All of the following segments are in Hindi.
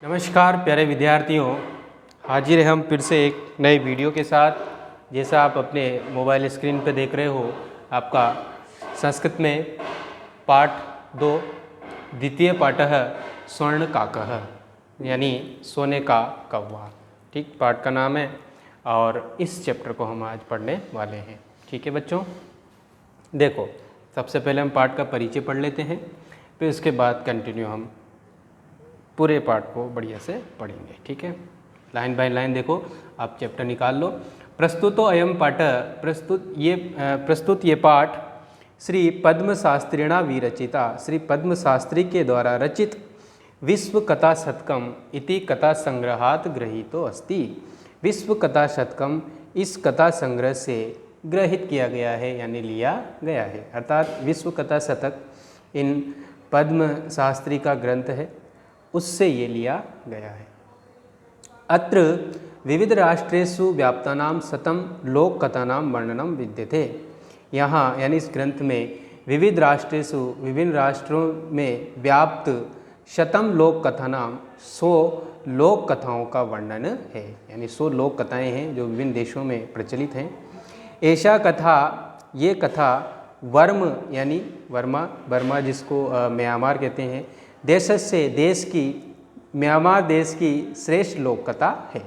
नमस्कार प्यारे विद्यार्थियों, हाजिर है हम फिर से एक नए वीडियो के साथ। जैसा आप अपने मोबाइल स्क्रीन पर देख रहे हो, आपका संस्कृत में पाठ 2 द्वितीय पाठः स्वर्णकाकः यानी सोने का कौवा, ठीक पाठ का नाम है। और इस चैप्टर को हम आज पढ़ने वाले हैं। ठीक है बच्चों, देखो सबसे पहले हम पाठ का परिचय पढ़ लेते हैं, फिर उसके बाद कंटिन्यू हम पूरे पाठ को बढ़िया से पढ़ेंगे। ठीक है, लाइन बाय लाइन देखो, आप चैप्टर निकाल लो। प्रस्तुतो अयम पाठ, प्रस्तुत ये पाठ श्री पद्म शास्त्रिणा विरचिता, श्री पद्म शास्त्री के द्वारा रचित विश्व कथा शतकम इति कथा संग्रहात गृहीतो अस्ति। विश्व कथा शतकम इस कथा संग्रह से ग्रहित किया गया है यानी लिया गया है, अर्थात विश्व कथा शतक इन पद्म शास्त्री का ग्रंथ है, उससे ये लिया गया है। अत्र विविध राष्ट्रेषु व्याप्तानां शतम लोक कथानां वर्णनम विद्यते। यहाँ यानी इस ग्रंथ में विविध राष्ट्रेषु विभिन्न राष्ट्रों में व्याप्त शतम लोक कथानां 100 लोक कथाओं का वर्णन है, यानी 100 लोक कथाएँ हैं जो विभिन्न देशों में प्रचलित हैं। ऐसा कथा, ये कथा वर्म यानी वर्मा जिसको म्यांमार कहते हैं, देश से देश की म्यांमार देश की श्रेष्ठ लोक कथा है।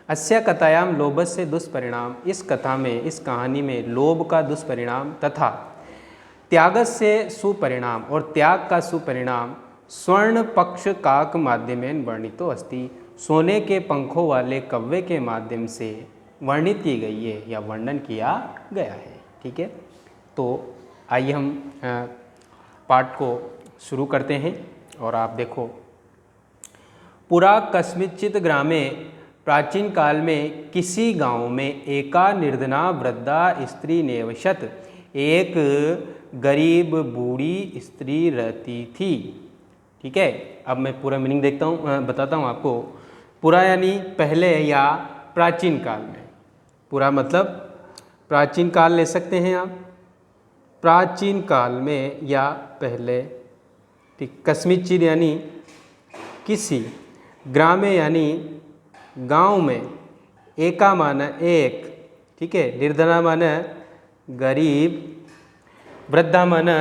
अस्य कथायाम लोभस्य दुष्परिणाम, इस कथा में इस कहानी में लोभ का दुष्परिणाम तथा त्यागस्य सुपरिणाम और त्याग का सुपरिणाम स्वर्ण पक्ष काक माध्यमेन वर्णितो अस्ति, सोने के पंखों वाले कव्वे के माध्यम से वर्णित की गई है या वर्णन किया गया है। ठीक है, तो आइए हम पाठ को शुरू करते हैं। और आप देखो, पुरा कस्मिंश्चित् ग्रामे, प्राचीन काल में किसी गांव में एका निर्धना वृद्धा स्त्री निवसत, एक गरीब बूढ़ी स्त्री रहती थी। ठीक है, अब मैं पूरा मीनिंग बताता हूँ आपको। पुरा यानी पहले या प्राचीन काल में, पुरा मतलब प्राचीन काल ले सकते हैं आप, प्राचीन काल में या पहले। ठीक, कस्मिंश्चित् यानी किसी, ग्रामे यानी गांव में, एका माना एक, ठीक है, निर्धना माना गरीब, वृद्धा माना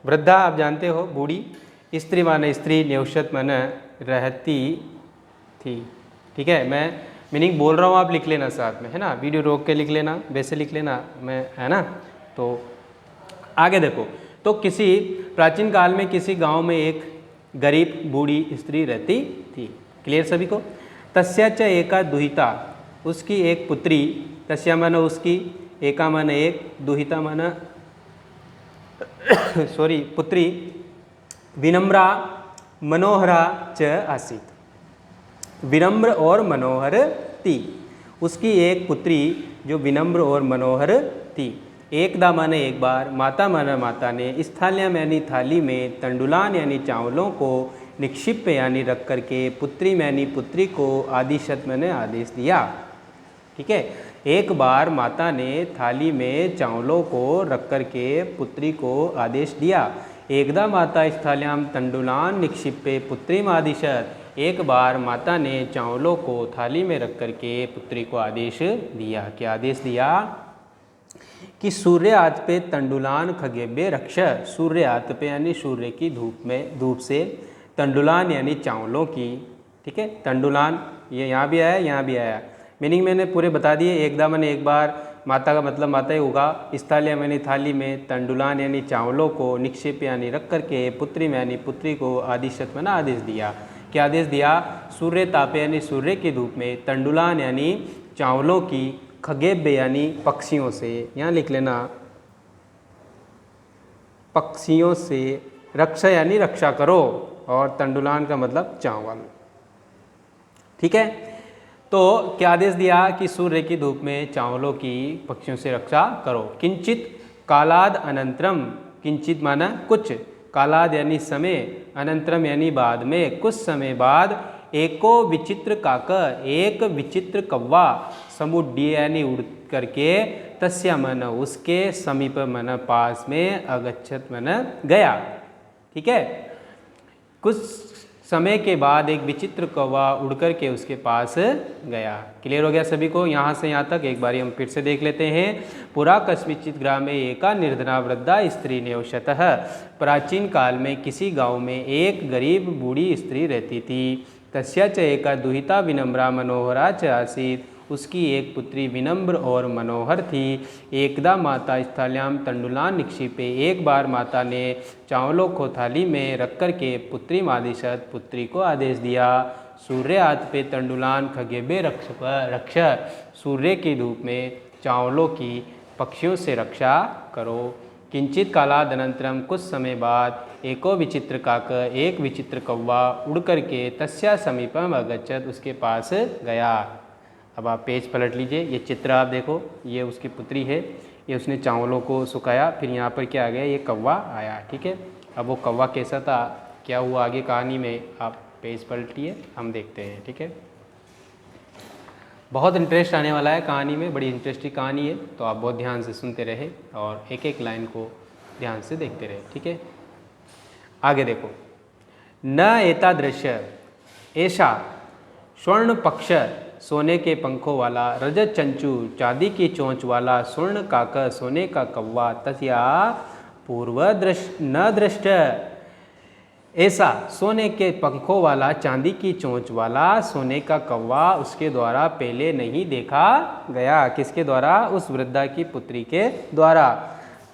वृद्धा आप जानते हो बूढ़ी, स्त्री माना स्त्री, निवसत माना रहती थी। ठीक है, मैं मीनिंग बोल रहा हूँ, आप लिख लेना साथ में, है ना, वीडियो रोक के लिख लेना, वैसे लिख लेना, मैं, है ना। तो आगे देखो, तो किसी प्राचीन काल में किसी गांव में एक गरीब बूढ़ी स्त्री रहती थी। क्लियर सभी को। तस्या च एका दुहिता, उसकी एक पुत्री, तस्या माना उसकी, एका माना एक, दुहिता माना सॉरी पुत्री, विनम्रा मनोहरा च आसीत, विनम्र और मनोहर थी। उसकी एक पुत्री जो विनम्र और मनोहर थी। एकदा माने एक बार, माता माना माता ने, स्थाल्याम यानी थाली में, तंडुलान यानी चावलों को, निक्षिप्त यानी रख करके, पुत्री यानी पुत्री को, आदिशत मैंने आदेश दिया। ठीक है, एक बार माता ने थाली में चावलों को रख करके पुत्री को आदेश दिया। एकदा माता स्थाल्याम तंडुलान निक्षिप्य पुत्री आदिशत, एक बार माता ने चावलों को थाली में रख करके पुत्री को आदेश दिया। क्या आदेश दिया? कि सूर्य आत पे तंडुलान खगेब्य रक्ष, सूर्य आत पे यानी सूर्य की धूप से, तंडुलान यानी चावलों की। ठीक है, तंडुलान ये यहाँ भी आया, यहाँ भी आया, मीनिंग मैंने पूरे बता दिए। एकदा मैंने एक बार, माता का मतलब माता ही होगा, स्थाल्या यानी थाली में, तंडुलान यानी चावलों को, निक्षेप यानी रख करके, पुत्री यानी पुत्री को, आदिशत मैंने आदेश दिया। क्या आदेश दिया? सूर्य तापे यानी सूर्य की धूप में, तंडुलान यानी चावलों की, खगेब्य यानी पक्षियों से, यहाँ लिख लेना पक्षियों से, रक्षा यानी रक्षा करो, और तंडुलान का मतलब चावल। ठीक है, तो क्या आदेश दिया कि सूर्य की धूप में चावलों की, पक्षियों से रक्षा करो। किंचित कालाद अनंतरम, किंचित माना कुछ, कालाद यानी समय, अनंतरम यानी बाद में, कुछ समय बाद, एको विचित्र काक, एक विचित्र कौवा, समुड्डी यानी उड़ करके, तस्या मन उसके, समीप मन पास में, अगच्छत मन गया। ठीक है, कुछ समय के बाद एक विचित्र कौवा उड़ कर के उसके पास गया। क्लियर हो गया सभी को यहाँ से यहाँ तक? एक बारी हम फिर से देख लेते हैं। पुरा कस्मिंश्चित् ग्रामे एका निर्धना वृद्धा स्त्री निवसतः। प्राचीन काल में किसी गांव में एक गरीब बूढ़ी स्त्री रहती थी। तस्या च एका दुहिता विनम्रा मनोहरा च आसीत्। उसकी एक पुत्री विनम्र और मनोहर थी। एकदा माता स्थाल्याम तंडुलान निक्षिपे। एक बार माता ने चावलों को थाली में रख कर के पुत्री मादिशत पुत्री को आदेश दिया, सूर्य आत पे तंडुलान खगेबे रक्ष। सूर्य की धूप में चावलों की पक्षियों से रक्षा करो। किंचित कालादनंतरम, कुछ समय बाद, एको विचित्र काक, एक विचित्र कौवा उड़ कर के तस्या समीपम अगच्छत, उसके पास गया। अब आप पेज पलट लीजिए, ये चित्र आप देखो, ये उसकी पुत्री है, ये उसने चावलों को सुखाया, फिर यहाँ पर क्या आ गया, ये कौवा आया। ठीक है, अब वो कौवा कैसा था, क्या हुआ आगे कहानी में, आप पेज पलटिए, हम देखते हैं। ठीक है, बहुत इंटरेस्ट आने वाला है कहानी में, बड़ी इंटरेस्टिंग कहानी है, तो आप बहुत ध्यान से सुनते रहे और एक एक लाइन को ध्यान से देखते रहे। ठीक है, आगे देखो। न एतादृश्य, ऐसा स्वर्ण पक्ष, सोने के पंखों वाला, रजत चंचू, चांदी की चोंच वाला, स्वर्ण काक, सोने का कौवा, तस्या पूर्व न दृष्ट। ऐसा सोने के पंखों वाला, चांदी की चोंच वाला, सोने का कौवा उसके द्वारा पहले नहीं देखा गया। किसके द्वारा? उस वृद्धा की पुत्री के द्वारा।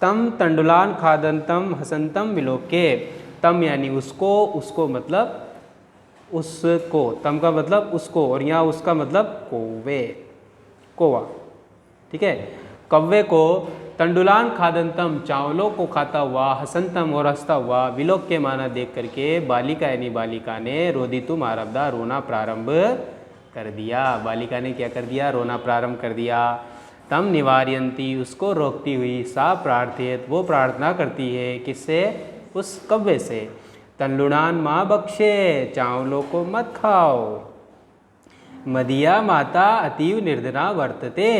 तम तंडुलान खादंतम हसंतम विलोके। तम यानी उसको, उसको मतलब उसको, तम का मतलब उसको, और यहाँ उसका मतलब कौवे, कौवा। ठीक है, कौवे को तंडुलान खादंतम, चावलों को खाता हुआ, हसंतम और हंसता हुआ, विलोक के माना देख करके बालिका यानी बालिका ने रोदितुम आरब्धा, रोना प्रारंभ कर दिया। बालिका ने क्या कर दिया? रोना प्रारंभ कर दिया। तम निवारयंती, उसको रोकती हुई, सा प्रार्थित, वो प्रार्थना करती है, किससे? उस कौवे से। तंडुलान माँ बख्शे, चावलों को मत खाओ। मदिया माता अतीव निर्धना वर्तते,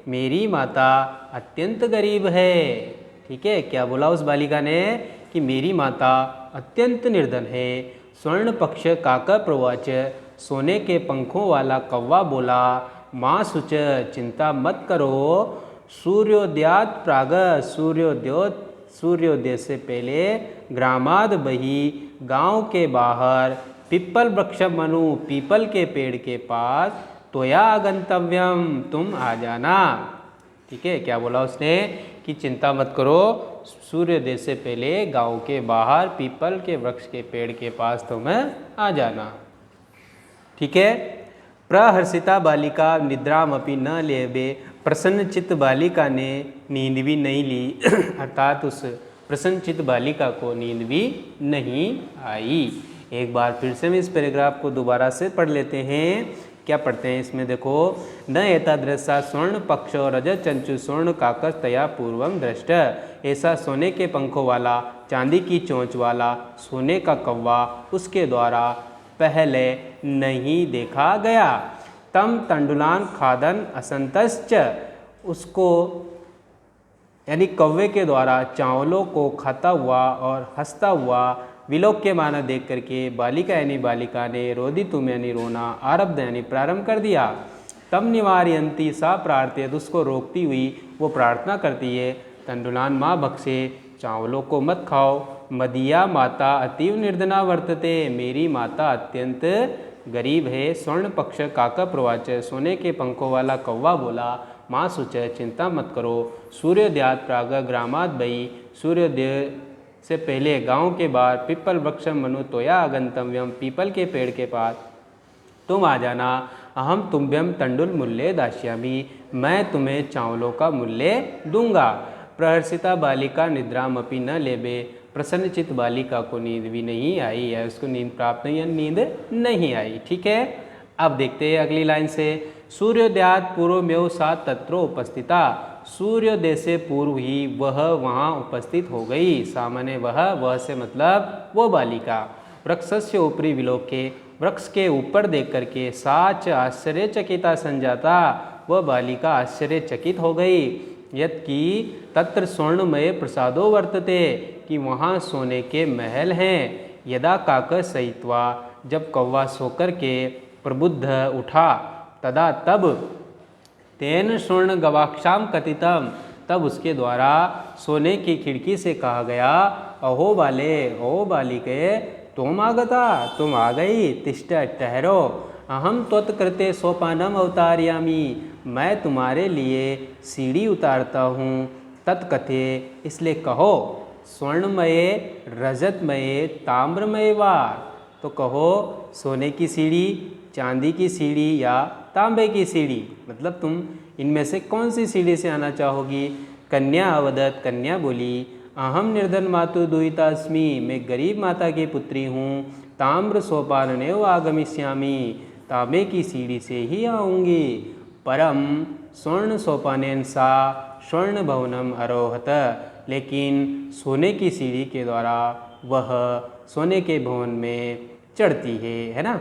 मेरी माता अत्यंत गरीब है। ठीक है, क्या बोला उस बालिका ने? कि मेरी माता अत्यंत निर्धन है। स्वर्ण पक्ष काक प्रवाच, सोने के पंखों वाला कौवा बोला, माँ सुच, चिंता मत करो। सूर्योदयात प्राग, सूर्योदय से पहले, ग्रामाद बही, गांव के बाहर, पिप्पल वृक्ष मनु, पीपल के पेड़ के पास, त्वया गंतव्यम, तुम आ जाना। ठीक है, क्या बोला उसने? कि चिंता मत करो, सूर्योदय से पहले गांव के बाहर पीपल के वृक्ष के पेड़ के पास तुम आ जाना। ठीक है, प्रहर्षिता बालिका निद्रामपि न लेबे, प्रसन्नचित्त बालिका ने नींद भी नहीं ली अर्थात उस प्रसन्नचित्त बालिका को नींद भी नहीं आई। एक बार फिर से हम इस पैराग्राफ को दोबारा से पढ़ लेते हैं। क्या पढ़ते हैं इसमें? देखो, न एतादृशा स्वर्ण पक्ष और रजत चंचु स्वर्ण काकस तया पूर्वम दृष्ट। ऐसा सोने के पंखों वाला, चांदी की चोंच वाला, सोने का कौवा उसके द्वारा पहले नहीं देखा गया। तम तंडुलान खादन असंतश्च, उसको यानी कौवे के द्वारा चावलों को खाता हुआ और हंसता हुआ, विलोक के माना देख करके बालिका यानी बालिका ने रोदितुम यानी रोना, आरब्ध यानी प्रारंभ कर दिया। तम निवारयंती, सा प्रार्थयत, उसको रोकती हुई वो प्रार्थना करती है, तंडुलान माँ बख्शे, चावलों को मत खाओ। मदिया माता अतीव निर्धना वर्तते, मेरी माता अत्यंत गरीब है। स्वर्ण पक्ष काका प्रवाच, सोने के पंखों वाला कौवा बोला, माँ सुच, चिंता मत करो। सूर्योदयात प्राग, ग्रामात बई, सूर्योदय से पहले गांव के बाहर, पिप्पल वृक्ष मनु त्वया आगंतव्यम, पीपल के पेड़ के पास तुम आ जाना। अहम तुभ्यम तंडुल मूल्य दास्यामि, मैं तुम्हें चावलों का मूल्य दूंगा। प्रहर्षिता बालिका निद्रामपि न लेबे, प्रसन्नचित्त बालिका को नींद भी नहीं आई है, उसको नींद प्राप्त नहीं, नींद नहीं आई। ठीक है, अब देखते हैं अगली लाइन से। सूर्योदयात पूर्वमेव सा तत्रो उपस्थिता, सूर्योदय से पूर्व ही वह वहाँ उपस्थित हो गई। सामान्य वह से मतलब वो बालिका। वृक्षस्य ऊपरी विलोके, वृक्ष के ऊपर देख करके, साच आश्चर्यचकिता संजाता, वह बालिका आश्चर्यचकित हो गई। यत्कि तत्र स्वर्णमय प्रसादो वर्तते, कि वहाँ सोने के महल हैं। यदा काक सहित्वा, जब कौवा सोकर के प्रबुद्ध उठा, तदा तब तेन स्वर्ण गवाक्षाम कथितम, तब उसके द्वारा सोने की खिड़की से कहा गया, अहो बाले, ओ बालिके, तुम आगता, तुम आ गई, तिष्ठ, ठहरो, अहम त्वत्कृते सोपानम अवतारयामी, मैं तुम्हारे लिए सीढ़ी उतारता हूँ, तत्कथे, इसलिए कहो, स्वर्णमये, रजतमये, ताम्रमय वा, तो कहो सोने की सीढ़ी, चांदी की सीढ़ी या तांबे की सीढ़ी, मतलब तुम इनमें से कौन सी सीढ़ी से आना चाहोगी। कन्या अवदत, कन्या बोली, अहम निर्धन मातु दुहिता अस्मि, मैं गरीब माता की पुत्री हूँ, ताम्र सोपाननेव आगमिष्यामि, तांबे की सीढ़ी से ही आऊँगी, परम स्वर्ण सोपानेन सा स्वर्ण भवनम आरोहत, लेकिन सोने की सीढ़ी के द्वारा वह सोने के भवन में चढ़ती है ना,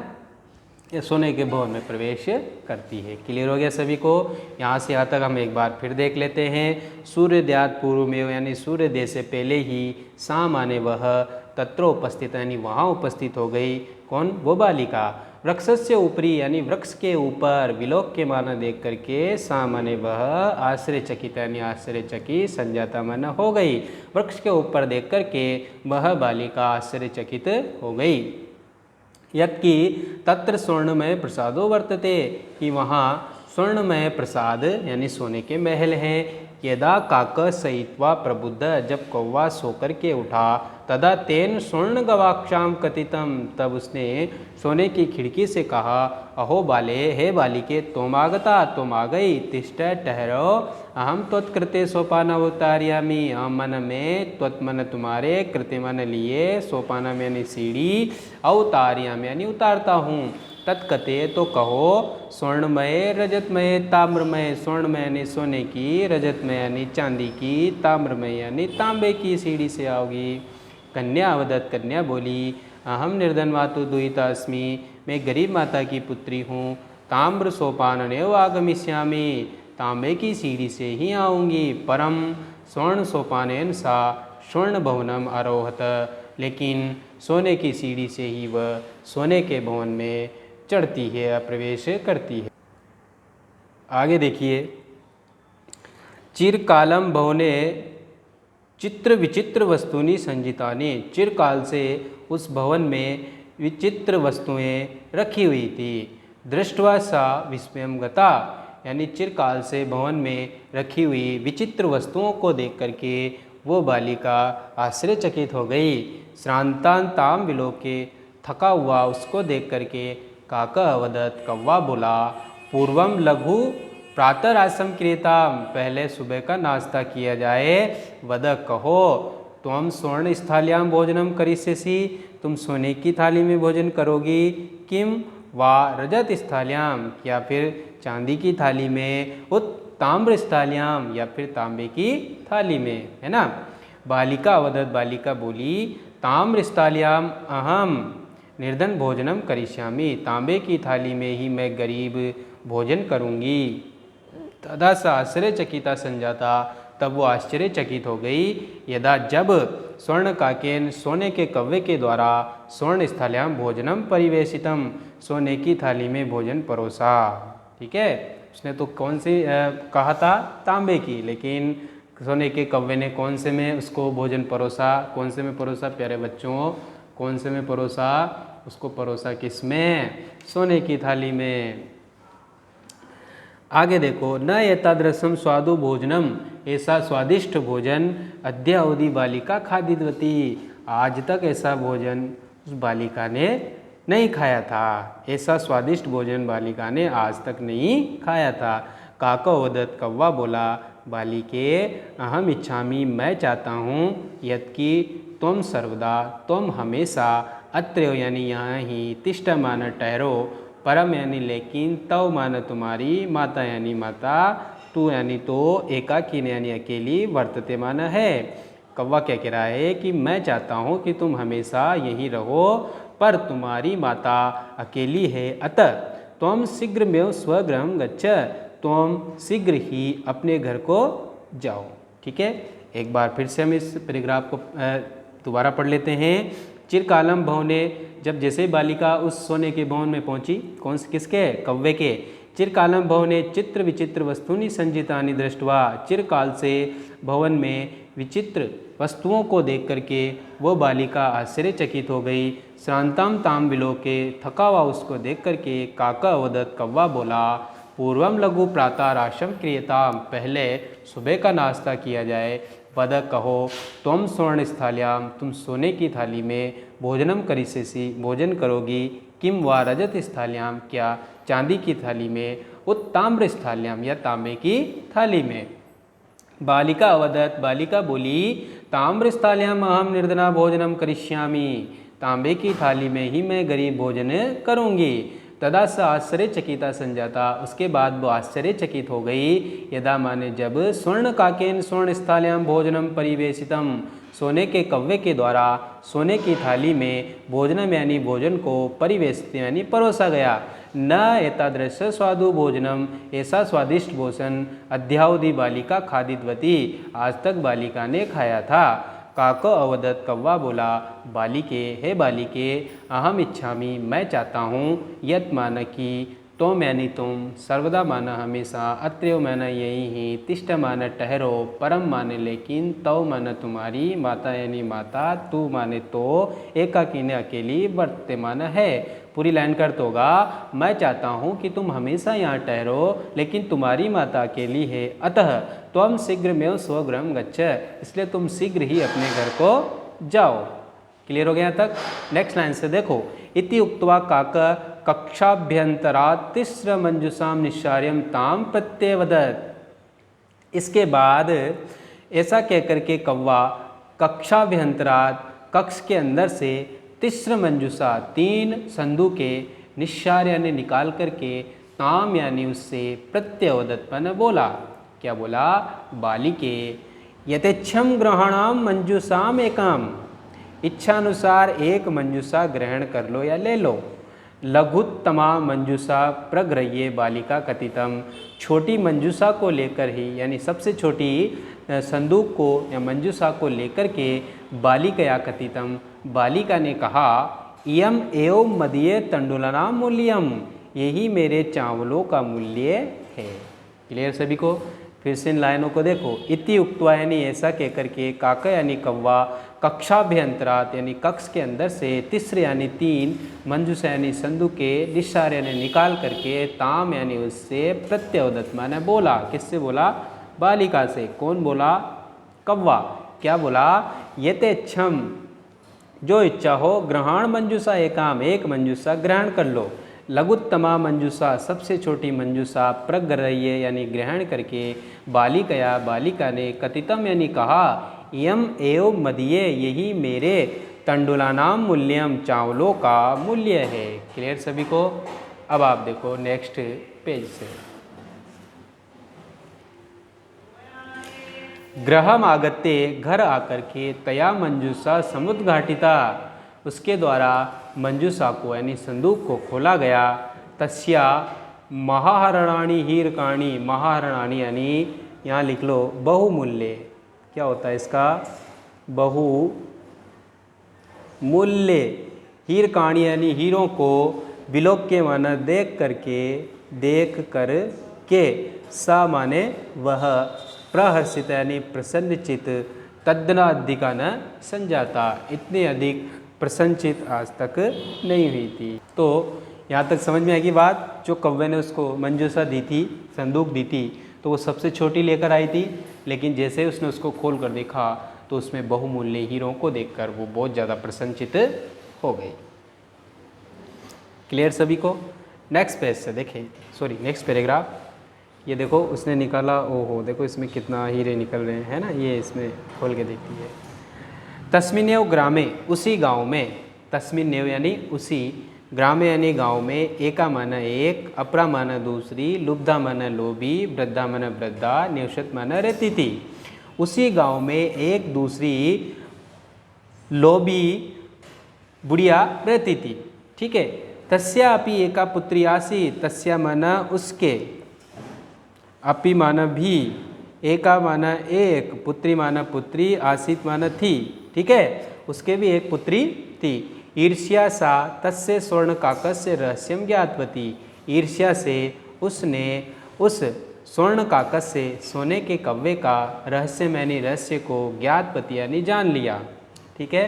या सोने के भवन में प्रवेश करती है। क्लियर हो गया सभी को। यहाँ से यहाँ तक हम एक बार फिर देख लेते हैं। सूर्योदयात पूर्व में, यानी सूर्योदय से पहले ही, सा माने वह, तत्र उपस्थित, यानी वहाँ उपस्थित हो गई, कौन, वो बालिका, वृक्षस्य ऊपरी, यानी वृक्ष के ऊपर, विलोक के माना देख करके, सा माने वह, आश्चर्यचकित, यानी आश्चर्यचकित, संजाता माना हो गई, वृक्ष के ऊपर देख करके वह बालिका आश्चर्यचकित हो गई। यत्कि तत्र स्वर्णमय प्रसादो वर्तते, कि वहाँ स्वर्णमय प्रसाद यानी सोने के महल हैं। यदा काक सयित्वा प्रबुद्ध, जब कौवा सोकर के उठा, तदा तेन स्वर्ण गवाक्षाम कथितम, तब उसने सोने की खिड़की से कहा, अहो बाले, हे बालिके, तुम आगता, तुम आ गई, तिष्ठ, ठहरो, अहम त्वत्कृते सोपानावतारयामि, हम मन में, त्वत्मन तुम्हारे, कृते मन लिए, सोपाना में यानी सीढ़ी, अवतारयामि यानी उतारता हूँ, तत्कथे, तो कहो, स्वर्णमय, रजतमय, ताम्रमय, स्वर्णमय यानी सोने की, रजतमय यानी चांदी की, ताम्रमय यानी तांबे की सीढ़ी से आओगी। कन्या अवदत, कन्या बोली, अहम निर्धन मातु दुहिता अस्मि, मैं गरीब माता की पुत्री हूँ, ताम्र सोपाननेव आगमिष्यामि, तांबे की सीढ़ी से ही आऊँगी, परम स्वर्ण सोपानेन सा स्वर्ण भवनम आरोहत, लेकिन सोने की सीढ़ी से ही वह सोने के भवन में चढ़ती है, प्रवेश करती है। आगे देखिए, चिरकालम भवने चित्र विचित्र वस्तुनि संजितानि, चिरकाल से उस भवन में विचित्र वस्तुएं रखी हुई थी। दृष्टवा सा विस्मयम गता, यानी चिरकाल से भवन में रखी हुई विचित्र वस्तुओं को देख करके वो बालिका आश्चर्यचकित हो गई। श्रांतांताम विलोके, थका हुआ उसको देख करके, काका अवदत, कौवा बोला, पूर्वम लघु प्रातरासम क्रियताम, पहले सुबह का नाश्ता किया जाए, वद, कहो, तुम स्वर्ण स्थाल्याम भोजनम करिष्यसि, तुम सोने की थाली में भोजन करोगी, किम वा रजत स्थाल्याम, या फिर चांदी की थाली में, उत ताम्र स्थाल्याम, या फिर तांबे की थाली में, है ना। बालिका अवदत, बालिका बोली, ताम्र स्थाल्याम अहम निर्धन भोजनम करिष्यामि, तांबे की थाली में ही मैं गरीब भोजन करूँगी। तदा सा आश्चर्यचकिता संजाता, तब वो आश्चर्यचकित हो गई। यदा, जब स्वर्ण काकेन, सोने के कव्वे के द्वारा, स्वर्ण स्थाल्याम भोजनम परिवेशितम, सोने की थाली में भोजन परोसा। ठीक है, उसने तो कौन सी कहा था, तांबे की, लेकिन सोने के कव्वे ने कौन से में उसको भोजन परोसा, कौन से में परोसा प्यारे बच्चों, कौन से में परोसा, उसको परोसा किस में, सोने की थाली में। आगे देखो, न एतादृशम स्वादु भोजनम, ऐसा स्वादिष्ट भोजन, अद्य अवधि बालिका खादितवती, आज तक ऐसा भोजन उस बालिका ने नहीं खाया था, ऐसा स्वादिष्ट भोजन बालिका ने आज तक नहीं खाया था। काका वदत, कौवा बोला, बालिके, अहम इच्छामि, मैं चाहता हूँ, यत्कि तुम सर्वदा, तुम हमेशा, अत्र यानी यहाँ ही, तिष्ठ मान ठहरो, परम यानी लेकिन, तव मान तुम्हारी, माता यानी माता, तू यानी तो, एकाकी यानी अकेली, वर्तते मान है। कौवा क्या कह रहा है कि मैं चाहता हूँ कि तुम हमेशा यहीं रहो, पर तुम्हारी माता अकेली है, अतः तुम शीघ्रमेव स्वगृहं गच्छ, तुम शीघ्र ही अपने घर को जाओ। ठीक है, एक बार फिर से हम इस पैराग्राफ को दोबारा पढ़ लेते हैं। चिरकालम भवने, जब जैसे बालिका उस सोने के भवन में पहुंची, कौन से किसके, कव्वे के, चिरकालम भवने चित्र विचित्र वस्तूनि संजितानि दृष्ट्वा, चिरकाल से भवन में विचित्र वस्तुओं को देख करके वो बालिका आश्चर्यचकित हो गई। श्रांताम ताम विलोके, थका हुआ उसको देख करके काका अवदत, कौवा बोला, पूर्वम लघु प्रातराशम क्रियताम, पहले सुबह का नाश्ता किया जाए, पद कहो, तुम स्वर्ण स्थाल्याम, तुम सोने की थाली में, भोजनम करिष्यसि, भोजन करोगी, किम वा रजत स्थाल्याम, क्या चांदी की थाली में, उत्ताम्र स्थाल्याम, या तांबे की थाली में। बालिका अवदत, बालिका बोली, ताम्र स्थाल्याम अहम निर्धना भोजनम करिष्यामि, तांबे की थाली में ही मैं गरीब भोजन करूँगी। तदा स आश्चर्यचकिता संजाता, उसके बाद वो आश्चर्यचकित हो गई। यदा माने जब, स्वर्ण काकेन स्वर्ण स्थाल्याम भोजनम परिवेशितम, सोने के कव्वे के द्वारा सोने की थाली में भोजनम यानी भोजन को परिवेशित यानी परोसा गया। न एतादृश स्वादु भोजनम, ऐसा स्वादिष्ट भोजन अध्यावधि बालिका खादितवती, आज तक बालिका ने खाया था। काको अवदत, कौवा बोला, बालिके, हे बालिके, अहम इच्छामि, मैं चाहता हूँ, यत मान की, तो मैंने तुम, सर्वदा माना हमेशा, अत्रयो माना यही ही, तिष्ठ माना ठहरो, परम माने लेकिन, तव माना तुम्हारी, माता यानी माता, तू माने तो, एकाकी ने अकेली, वर्तते माना है। पूरी लाइन का अर्थ होगा, मैं चाहता हूँ कि तुम हमेशा यहाँ ठहरो, लेकिन तुम्हारी माता अकेली है, अतः त्वम शीघ्र में स्वगृहम गच्छ, इसलिए तुम शीघ्र ही अपने घर को जाओ। क्लियर हो गया यहाँ तक। नेक्स्ट लाइन से देखो, इति उक्त्वा काक कक्षाभ्यंतरात् तिस्र मंजुषाम निश्चार्यम ताम प्रत्यवदत्। इसके बाद ऐसा कहकर के कौवा कक्षाभ्यंतरात्, कक्ष के अंदर से, तिस्र मंजुषा, 3 संदूके, निश्चार यानी निकाल करके, ताम यानी उससे, प्रत्यवदत् मन बोला, क्या बोला, बालिके, यथेच्छम ग्रहणाम मंजुषाम एकाम, इच्छानुसार एक मंजुषा ग्रहण कर लो या ले लो। लघुत्तमा मंजुषा प्रग्रह्ये बालिका कथितम, छोटी मंजुषा को लेकर ही, यानी सबसे छोटी संदूक को या मंजुषा को लेकर के, बालिकया कथितम, बालिका ने कहा, इयम एवं मदीय तंडुलनाम मूल्यम, यही मेरे चावलों का मूल्य है। क्लियर सभी को। फिर से इन लाइनों को देखो, इति उक्त्वा यानी ऐसा कहकर के, काका यानी कौवा, कक्षाभ्यंतरात यानी कक्ष के अंदर से, तिस्र यानी 3, मंजुषा यानी संदूके, निश्चार यानी निकाल करके, ताम यानी उससे, प्रत्यवदत् माने बोला, किससे बोला, बालिका से। कौन बोला, कौवा। क्या बोला, यथेच्छम, जो इच्छा हो, ग्रहण मंजुषा एकाम, एक मंजुषा ग्रहण कर लो। लघुत्तमा मंजुषा, सबसे छोटी मंजुषा, प्रग्रह्य यानी ग्रहण करके, बालिकया, बालिका ने, कथितम यानी कहा, यम एव मदीय, यही मेरे, तंडुलानाम मूल्यम, चावलों का मूल्य है। क्लियर सभी को। अब आप देखो नेक्स्ट पेज से, गृहम आगत्य, घर आकर के, तया मंजुषा समुद्घाटिता, उसके द्वारा मंजुषा को यानी संदूक को खोला गया। तस्या महाहरणानी हीरकाणी, महाहरणानी यानी यहाँ लिख लो बहुमूल्य, क्या होता है इसका, बहुमूल्य, हीरकाणी यानी हीरों को, विलोक के माना देख करके, देख कर के, सा माने वह, प्रहर्षित यानी प्रसन्नचित, तद्दनाधिका न संजाता, इतने अधिक प्रसन्नचित आज तक नहीं हुई थी। तो यहाँ तक समझ में आएगी बात। जो कौवे ने उसको मंजूषा दी थी, संदूक दी थी, तो वो सबसे छोटी लेकर आई थी, लेकिन जैसे उसने उसको खोल कर देखा तो उसमें बहुमूल्य हीरों को देखकर वो बहुत ज़्यादा प्रसन्नचित हो गई। क्लियर सभी को। नेक्स्ट पेज से देखें, सॉरी नेक्स्ट पैराग्राफ, ये देखो उसने निकाला, ओहो देखो इसमें कितना हीरे निकल रहे हैं, है ना, ये इसमें खोल के देखती है। तस्मिन्नेव ग्रामे, उसी गांव में, तस्मिन्नेव यानी उसी, ग्रामे यानी गांव में, एका माना एक, अपरा माना दूसरी, लुब्धा माना लोभी, वृद्धा माना वृद्धा, निवसत माना रहती थी। उसी गांव में एक दूसरी लोभी बुढ़िया रहती थी, ठीक है। तस्या अपि एका पुत्री आसी, तस्या माना उसके, अपि माना भी, एका माना एक, पुत्री माना पुत्री, आसित माना थी, ठीक है, उसके भी एक पुत्री इति ईर्ष्या सा तस्य स्वर्ण काकस्य रहस्यम ज्ञातवती। ईर्ष्या से उसने उस स्वर्ण काकस से सोने के कव्वे का रहस्य यानी रहस्य को ज्ञातवती यानी जान लिया। ठीक है।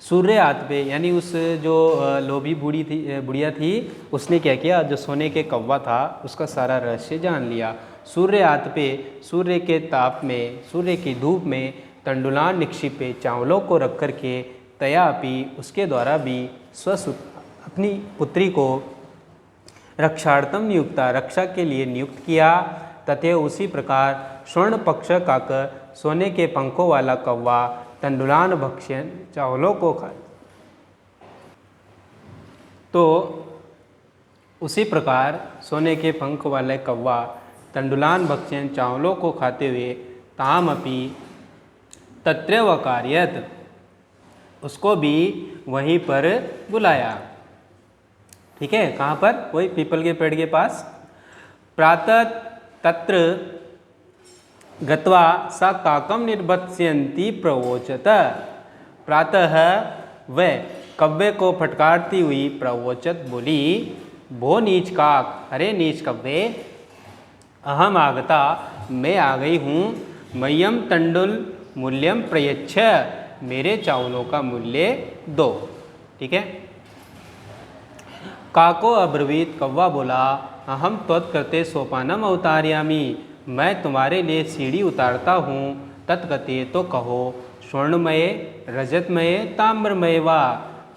सूर्य आत पे यानी उस जो लोभी बुढ़िया थी उसने क्या किया, जो सोने के कौवा था उसका सारा रहस्य जान लिया। सूर्य आत पे सूर्य के ताप में, सूर्य की धूप में तंडुलान निक्षिपे चावलों को रख कर के तयापि उसके द्वारा भी स्वसुत अपनी पुत्री को रक्षार्थम नियुक्ता रक्षा के लिए नियुक्त किया। तथा उसी प्रकार स्वर्ण पक्ष काकर सोने के पंखों वाला कौवा तंडुलान भक्ष्यन चावलों को खा। तो उसी प्रकार सोने के पंख वाले कौवा तंडुलान भक्ष्यन चावलों को खाते हुए ताम अपि तत्र वकार्यत उसको भी वहीं पर बुलाया। ठीक है, कहाँ पर, वही पीपल के पेड़ के पास। प्रातः तत्र गत्वा सा काकम निर्भत्स्यन्ती प्रवोचत। प्रातः वह कव्वे को फटकारती हुई प्रवोचत बोली, भो नीच काक, अरे नीच कव्वे, अहम आगता, मैं आ गई हूँ, मह्यम तंडुल मूल्यम प्रयच्छ, मेरे चावलों का मूल्य दो। ठीक है। काको अब्रवीत, कौवा बोला, अहम त्वत्कृते सोपानम अवतारयामि, मैं तुम्हारे लिए सीढ़ी उतारता हूँ। तत्कते, तो कहो, स्वर्णमय, रजतमय, ताम्रमय वा,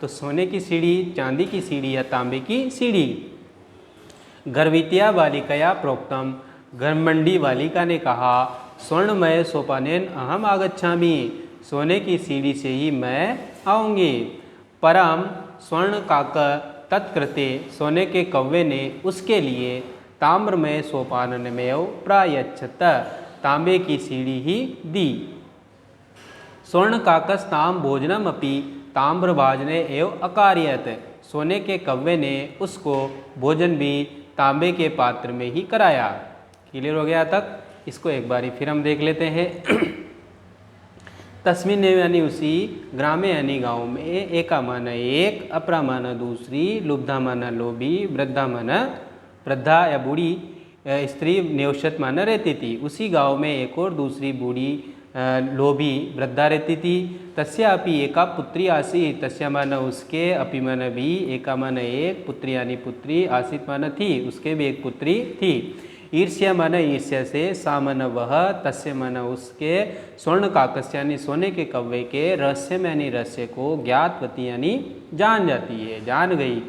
तो सोने की सीढ़ी, चांदी की सीढ़ी या तांबे की सीढ़ी। गर्वित्या बालिकया प्रोक्तम, घमंडी बालिका ने कहा, स्वर्णमय सोपानेन अहम आगच्छामि, सोने की सीढ़ी से ही मैं आऊँगी। परम स्वर्ण काक तत्कृते, सोने के कौवे ने उसके लिए ताम्रमय सोपानमेव प्रायच्छत, तांबे की सीढ़ी ही दी। स्वर्ण काकस ताम भोजनम अपि ताम्रभाजने एव अकार्यत, सोने के कौवे ने उसको भोजन भी तांबे के पात्र में ही कराया। क्लियर हो गया तक? इसको एक बारी फिर हम देख लेते हैं। तस्मिन यानी उसी, ग्रामे यानी गाँव में, एका माना एक, अपरा माना दूसरी, लुब्धा माना लोभी, वृद्धा माना वृद्धा या बूढ़ी स्त्री, निवशत माना रहती थी। उसी गांव में एक और दूसरी बूढ़ी लोभी वृद्धा रहती थी। तस्या अपि एका पुत्री आसीत, तस्या माना उसके, अपि माना भी, एका माना एक, पुत्री यानी पुत्री, आसीत माना थी, उसके भी एक पुत्री थी। ईर्ष्या माना ईर्ष्या से, सा माना वह, तस्य माना उसके, स्वर्ण काकस्य यानी सोने के कौवे के, रहस्य यानी रहस्य को, ज्ञातवती यानी जान जाती है, जान गई।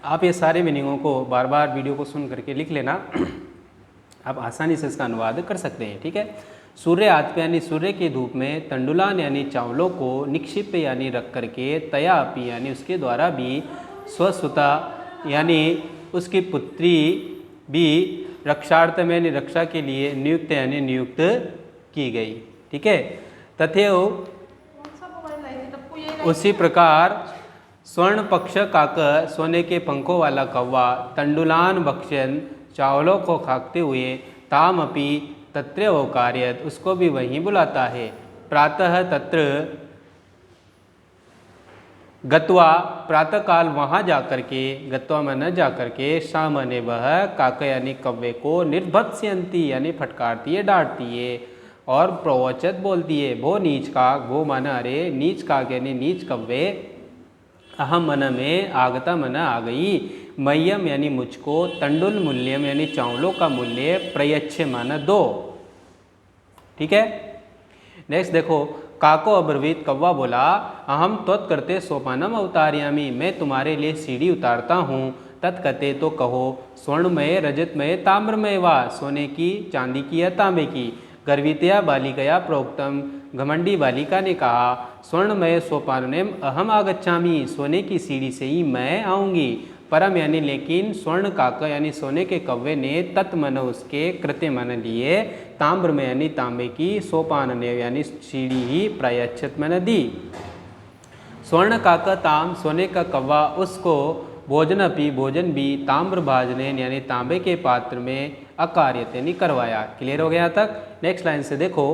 आप ये सारे मीनिंगों को बार बार वीडियो को सुन करके लिख लेना, आप आसानी से इसका अनुवाद कर सकते हैं। ठीक है। सूर्य आत्म यानी सूर्य की धूप में, तंडुलान यानी चावलों को, निक्षिप यानी रख करके, तया अपि यानी उसके द्वारा भी, स्वसुता यानी उसकी पुत्री भी, रक्षार्थ में यानी रक्षा के लिए, नियुक्त यानी नियुक्त की गई। ठीक है। तथेव उसी प्रकार स्वर्ण पक्ष काक, सोने के पंखों वाला कौवा, तंडुलान भक्ष्यन चावलों को खाते हुए, ताम अपि तत्र वकार्यत, उसको भी वहीं बुलाता है। प्रातः तत्र गत्वा, प्रातःकाल वहाँ जाकर के, गत्वा माना जाकर के, सा माने वह, काक यानी कव्वे को, निर्भत्स्यन्ती यानी फटकारती है, डांटती है, और प्रवचत बोलती है। भो नीच काक, भो माना अरे, नीच काक यानी नीच कव्वे, अहम मन में, आगता मन आ गई, मह्यम यानी मुझको, तंडुल मूल्यम यानी चावलों का मूल्य, प्रयच्छ माना दो। ठीक है। नेक्स्ट देखो, काको अब्रवीत, कौवा बोला, अहम त्वत्कृते सोपानम अवतारयामि, मैं तुम्हारे लिए सीढ़ी उतारता हूँ। तत्कते, तो कहो, स्वर्णमय, रजतमय, ताम्रमय वा, सोने की, चांदी की या तांबे की। गर्वित्या बालिकया प्रोक्तम, घमंडी बालिका ने कहा, स्वर्णमय सोपानम अहम आगच्छामि, सोने की सीढ़ी से ही मैं आऊँगी। परम यानी लेकिन, स्वर्ण काक यानी सोने के कौवे ने, तत् मन उसके, कृत्य मन लिए, ताम्र में यानी तांबे की, सोपान ने यानी सीढ़ी ही, प्रायच्छत मन दी। स्वर्ण काक ताम, सोने का कौवा उसको, भोजन अपि भोजन भी, ताम्र भाजने यानी तांबे के पात्र में, अकार्यत यानी करवाया। क्लियर हो गया तक? नेक्स्ट लाइन से देखो,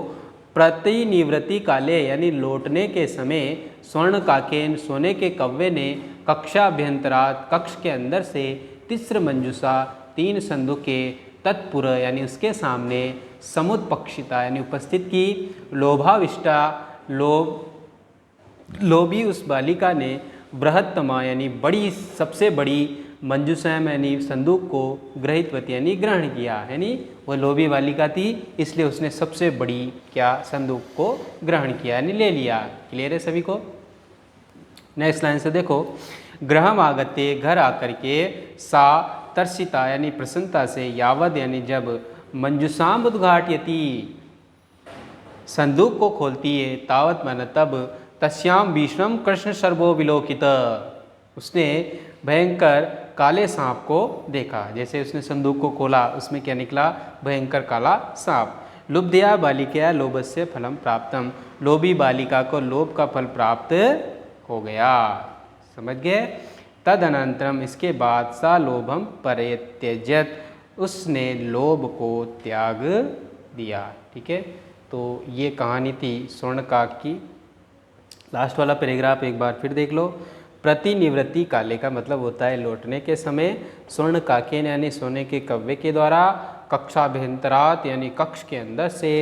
प्रतिनिवृत्ति काले यानी लौटने के समय स्वर्ण काकेन सोने के कव्वे ने कक्षाभ्यंतरात कक्ष के अंदर से तिस्र मंजुषा 3 संदूके तत्पुर यानी उसके सामने समुत्पक्षिता यानी उपस्थित की लोभाविष्टा लोभी उस बालिका ने बृहत्तमा यानी बड़ी सबसे बड़ी मंजुषाएं यानी संदूक को ग्रहितवती यानी ग्रहण किया, यानी वह लोभी बालिका थी इसलिए उसने सबसे बड़ी क्या संदूक को ग्रहण किया यानी ले लिया। क्लियर है सभी को। नेक्स्ट लाइन से देखो, गृहम आगत्य घर आकर के सा तर्षिता यानी प्रसन्नता से यावद यानी जब मंजुषाम उद्घाटयति संदूक को खोलती है तावत मन तब तस्याम भीषणम कृष्ण सर्वो विलोकित उसने भयंकर काले सांप को देखा। जैसे उसने संदूक को खोला उसमें क्या निकला, भयंकर काला सांप। लुब्धया बालिकया लोभस्य फलम प्राप्तम लोभी बालिका को लोभ का फल प्राप्त हो गया। समझ गए। तदनंतरम इसके बाद सा लोभम परित्यज्यत उसने लोभ को त्याग दिया। ठीक है, तो ये कहानी थी स्वर्णकाक की। लास्ट वाला पैराग्राफ एक बार फिर देख लो। प्रतिनिवृत्ति काले का मतलब होता है लौटने के समय, स्वर्ण काकेन यानी सोने के कव्वे के द्वारा, कक्षाभ्यंतरात यानी कक्ष के अंदर से,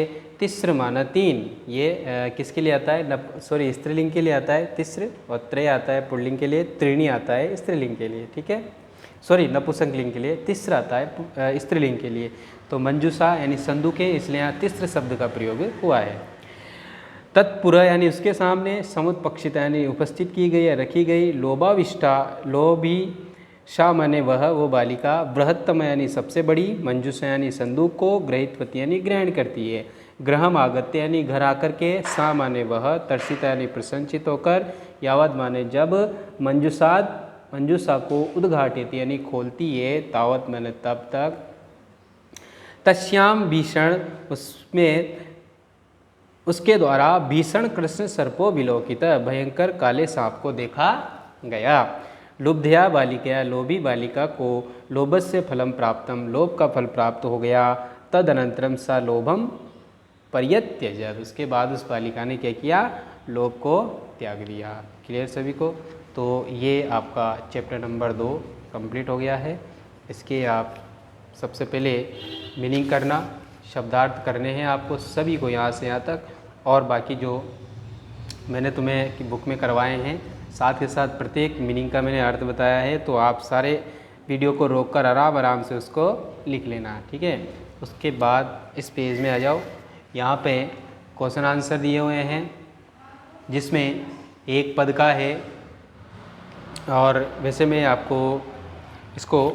तिस्र माना 3 ये किसके लिए आता है, सॉरी स्त्रीलिंग के लिए आता है तिस्र, और त्रय आता है पुल्लिंग के लिए, त्रीणी आता है स्त्रीलिंग के लिए। ठीक है, सॉरी नपुंसकलिंग के लिए, तिस्र आता है स्त्रीलिंग के लिए। तो मंजूषा यानी संदूके इसलिए यहाँ तिस्र शब्द का प्रयोग हुआ है। तत्पुरा यानी उसके सामने, समुत्पक्षिता यानी उपस्थित की गई या रखी गई, लोभाविष्टा लोभी शाह माने वह वो बालिका, बृहत्तम यानी सबसे बड़ी, मंजूषा यानी संदूक को, ग्रहितवती यानी ग्रहण करती है, ग्रहम आगत्य यानी घर आकर के, सा माने वह, तर्षिता यानी प्रसन्नचित होकर, यावद माने जब, मंजूषा को उद्घाटित यानी खोलती है, तावत माने तब तक, तस्याम भीषण उसमें उसके द्वारा भीषण कृष्ण सर्पो विलोकित भयंकर काले सांप को देखा गया। लुब्धया बालिकया लोभी बालिका को लोभस्य फलम प्राप्तम लोभ का फल प्राप्त हो गया। तदनंतरम सा लोभम परित्यज्य उसके बाद उस बालिका ने क्या किया, लोभ को त्याग दिया। क्लियर सभी को। तो ये आपका चैप्टर नंबर 2 कंप्लीट हो गया है। इसके आप सबसे पहले मीनिंग करना, शब्दार्थ करने हैं आपको सभी को यहाँ से यहाँ तक, और बाकी जो मैंने तुम्हें की बुक में करवाए हैं साथ के साथ प्रत्येक मीनिंग का मैंने अर्थ बताया है। तो आप सारे वीडियो को रोककर आराम से उसको लिख लेना। ठीक है, उसके बाद इस पेज में आ जाओ। यहाँ पे क्वेश्चन आंसर दिए हुए हैं जिसमें एक पद का है, और वैसे मैं आपको इसको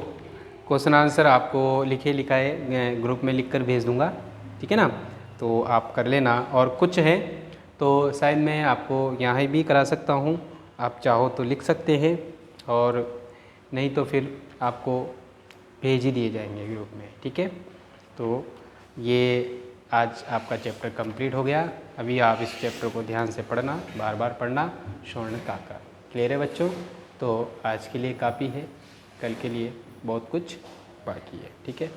क्वेश्चन आंसर आपको लिखाए ग्रुप में लिखकर भेज दूँगा। ठीक है ना, तो आप कर लेना। और कुछ है तो शायद मैं आपको यहाँ भी करा सकता हूँ, आप चाहो तो लिख सकते हैं, और नहीं तो फिर आपको भेज ही दिए जाएंगे ग्रुप में। ठीक है, तो ये आज आपका चैप्टर कंप्लीट हो गया। अभी आप इस चैप्टर को ध्यान से पढ़ना, बार बार पढ़ना, स्वर्णकाक। क्लियर है बच्चों। तो आज के लिए काफ़ी है, कल के लिए बहुत कुछ बाकी है। ठीक है।